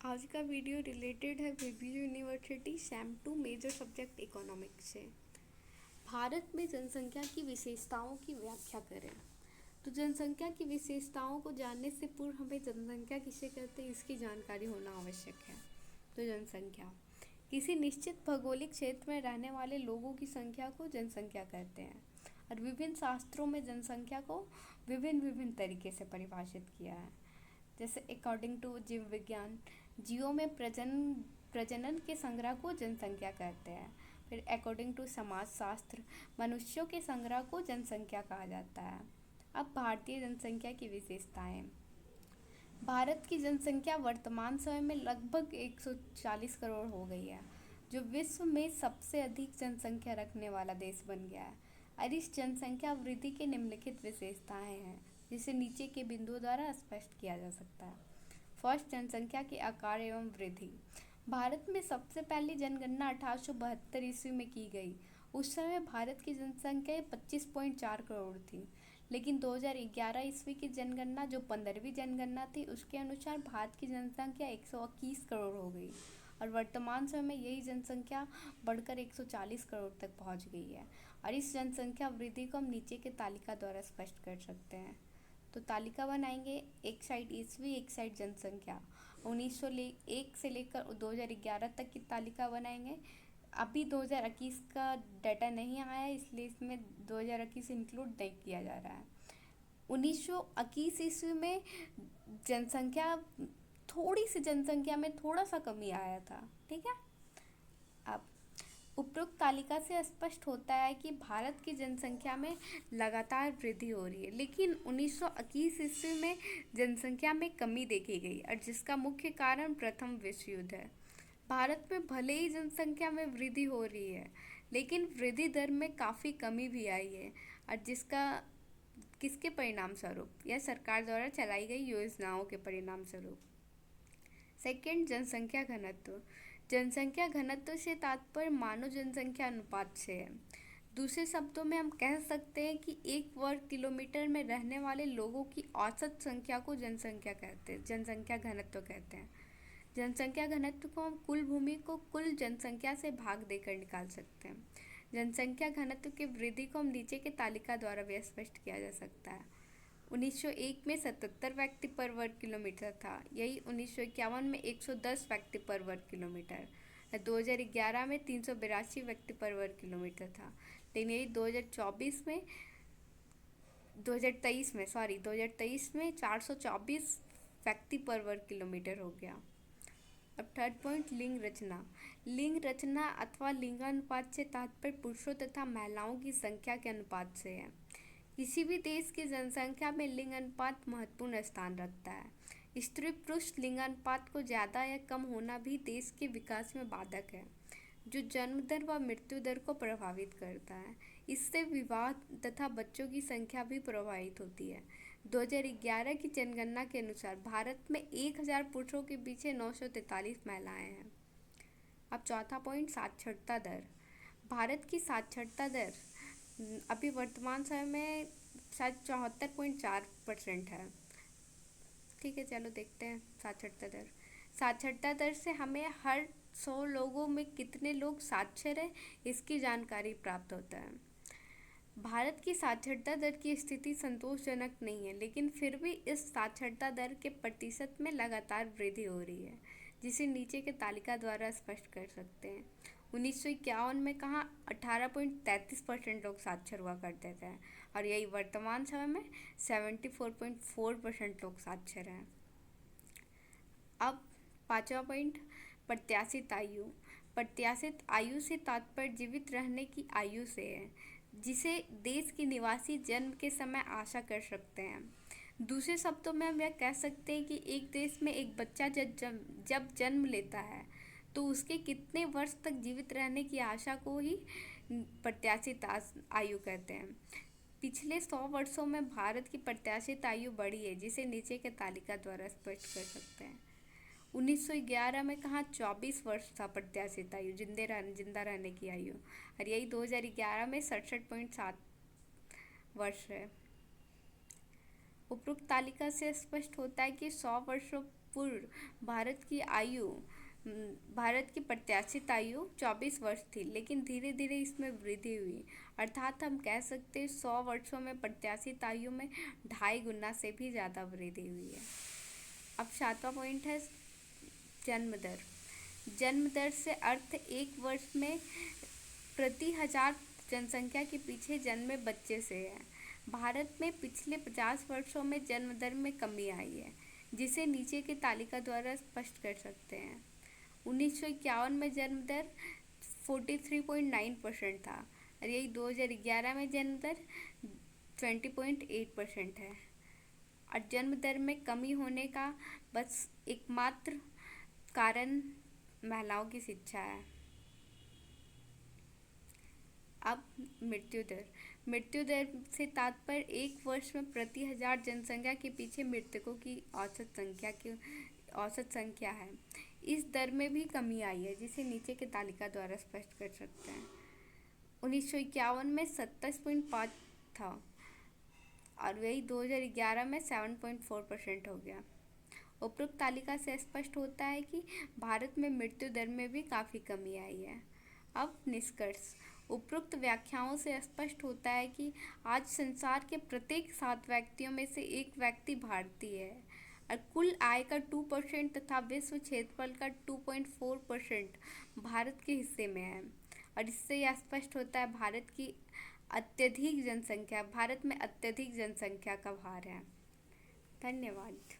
आज का video related है विभी university sem 2 major subject economics से। भारत में जनसंख्या की विशेषताओं की व्याख्या करें। तो जनसंख्या की विशेषताओं को जानने से पूर्व हमें जनसंख्या किसे कहते हैं इसकी जानकारी होना आवश्यक है। तो जनसंख्या किसी निश्चित भौगोलिक क्षेत्र में रहने वाले लोगों की संख्या को जनसंख्या कहते हैं और विभिन्न शास्त्रों में जनसंख्या को विभिन्न विभिन्न तरीके से परिभाषित किया है। जैसे अकॉर्डिंग टू जीव विज्ञान, जीवों में प्रजनन के संग्रह को जनसंख्या कहते हैं। फिर अकॉर्डिंग टू समाजशास्त्र, मनुष्यों के संग्रह को जनसंख्या कहा जाता है। अब भारतीय जनसंख्या की विशेषताएं। भारत की जनसंख्या वर्तमान समय में लगभग 140 करोड़ हो गई है, जो विश्व में सबसे अधिक जनसंख्या रखने वाला देश बन गया है। और इस जनसंख्या वृद्धि के निम्नलिखित विशेषताएं हैं, जिसे नीचे के बिंदुओं द्वारा स्पष्ट किया जा सकता है। फर्स्ट, जनसंख्या के आकार एवं वृद्धि। भारत में सबसे पहली जनगणना 1872 ईस्वी में की गई। उस समय भारत की जनसंख्या 25.4 करोड़ थी, लेकिन 2011 ईस्वी की जनगणना, जो 15वीं जनगणना थी, उसके अनुसार भारत की जनसंख्या 121 करोड़ हो गई और वर्तमान समय में यही जनसंख्या बढ़कर 140 करोड़ तक पहुंच गई है। और इस जनसंख्या वृद्धि को हम नीचे के तालिका द्वारा स्पष्ट कर सकते हैं। तो तालिका बनाएंगे, एक साइड ईस्वी, एक साइड जनसंख्या। 1901 से लेकर 2011 तक की तालिका बनाएंगे। अभी 2021 का डाटा नहीं आया है, इसलिए इसमें 2021 इंक्लूड नहीं किया जा रहा है। 1921 ईस्वी में जनसंख्या, थोड़ी सी जनसंख्या में थोड़ा सा कमी आया था, ठीक है। अब उपरोक्त तालिका से स्पष्ट होता है कि भारत की जनसंख्या में लगातार वृद्धि हो रही है, लेकिन 1921 ईस्वी में जनसंख्या में कमी देखी गई और जिसका मुख्य कारण प्रथम विश्व युद्ध है। भारत में भले ही जनसंख्या में वृद्धि हो रही है, लेकिन वृद्धि दर में काफ़ी कमी भी आई है और जिसका किसके परिणाम स्वरूप, यह सरकार द्वारा चलाई गई योजनाओं के परिणाम स्वरूप। सेकंड, जनसंख्या घनत्व। जनसंख्या घनत्व से तात्पर्य मानव जनसंख्या अनुपात से है। दूसरे शब्दों में हम कह सकते हैं कि एक वर्ग किलोमीटर में रहने वाले लोगों की औसत संख्या को जनसंख्या कहते हैं, जनसंख्या घनत्व कहते हैं। जनसंख्या घनत्व को हम कुल भूमि को कुल जनसंख्या से भाग देकर निकाल सकते हैं। जनसंख्या घनत्व की वृद्धि को हम नीचे के तालिका द्वारा भी स्पष्ट किया जा सकता है। 1901 में 77 व्यक्ति पर वर्ग किलोमीटर था, यही 1951 में 110 व्यक्ति पर वर्ग किलोमीटर, 2011 में 382 व्यक्ति पर वर्ग किलोमीटर था, लेकिन यही 2023 में 424 व्यक्ति पर वर्ग किलोमीटर हो गया। अब थर्ड पॉइंट, लिंग रचना। लिंग रचना अथवा लिंगानुपात से तात्पर्य पुरुषों तथा महिलाओं की संख्या के अनुपात से है। किसी भी देश की जनसंख्या में लिंग अनुपात महत्वपूर्ण स्थान रखता है। स्त्री पुरुष लिंगानुपात को ज़्यादा या कम होना भी देश के विकास में बाधक है, जो जन्म दर व मृत्यु दर को प्रभावित करता है। इससे विवाह तथा बच्चों की संख्या भी प्रभावित होती है। 2011 की जनगणना के अनुसार भारत में 1000 पुरुषों के पीछे 943 महिलाएं हैं। अब चौथा पॉइंट, साक्षरता दर। भारत की साक्षरता दर अभी वर्तमान समय में शायद 74.4% है। ठीक है, चलो देखते हैं साक्षरता दर। साक्षरता दर से हमें हर 100 लोगों में कितने लोग साक्षर हैं इसकी जानकारी प्राप्त होता है। भारत की साक्षरता दर की स्थिति संतोषजनक नहीं है, लेकिन फिर भी इस साक्षरता दर के प्रतिशत में लगातार वृद्धि हो रही है, जिसे नीचे के तालिका द्वारा स्पष्ट कर सकते हैं। 1951 में कहाँ 18.33% लोग साक्षर हुआ करते थे और यही वर्तमान समय में 74.4% लोग साक्षर हैं। अब पांचवा पॉइंट, प्रत्याशित आयु। प्रत्याशित आयु से तात्पर्य जीवित रहने की आयु से है, जिसे देश के निवासी जन्म के समय आशा कर सकते हैं। दूसरे शब्दों में हम यह कह सकते हैं कि एक देश में एक बच्चा जब जन्म लेता है तो उसके कितने वर्ष तक जीवित रहने की आशा को ही प्रत्याशित आयु कहते हैं। पिछले 100 वर्षों में भारत की प्रत्याशित आयु बढ़ी है, जिसे नीचे के तालिका द्वारा स्पष्ट कर सकते हैं। 1911 में कहाँ 24 वर्ष था प्रत्याशित आयु, जिंदा रहने की आयु, और यही 2011 में 67.7 वर्ष है। उपरोक्त तालिका से स्पष्ट होता है कि 100 वर्षों पूर्व भारत की प्रत्याशित आयु 24 वर्ष थी, लेकिन धीरे धीरे इसमें वृद्धि हुई। अर्थात हम कह सकते हैं 100 वर्षों में प्रत्याशित आयु में 2.5 गुना से भी ज़्यादा वृद्धि हुई है। अब 7वां पॉइंट है जन्म दर। जन्म दर से अर्थ एक वर्ष में प्रति 1000 जनसंख्या के पीछे जन्मे बच्चे से है। भारत में पिछले 50 वर्षों में जन्म दर में कमी आई है, जिसे नीचे की तालिका द्वारा स्पष्ट कर सकते हैं। 1951 में जन्म दर 43.9% था और यही 2011 में जन्म दर 20.8% है। और जन्म दर में कमी होने का बस एकमात्र कारण महिलाओं की शिक्षा है। अब मृत्यु दर से तात्पर्य एक वर्ष में प्रति 1000 जनसंख्या के पीछे मृतकों की औसत संख्या है। इस दर में भी कमी आई है, जिसे नीचे के तालिका द्वारा स्पष्ट कर सकते हैं। 1951 में 27.5 था और वही 2011 में 7.4% हो गया। उपरोक्त तालिका से स्पष्ट होता है कि भारत में मृत्यु दर में भी काफ़ी कमी आई है। अब निष्कर्ष। उपरोक्त व्याख्याओं से स्पष्ट होता है कि आज संसार के प्रत्येक 7 व्यक्तियों में से एक व्यक्ति भारतीय है और कुल आय का 2% तथा विश्व क्षेत्रफल का 2.4% भारत के हिस्से में है। और इससे यह स्पष्ट होता है भारत में अत्यधिक जनसंख्या का भार है। धन्यवाद।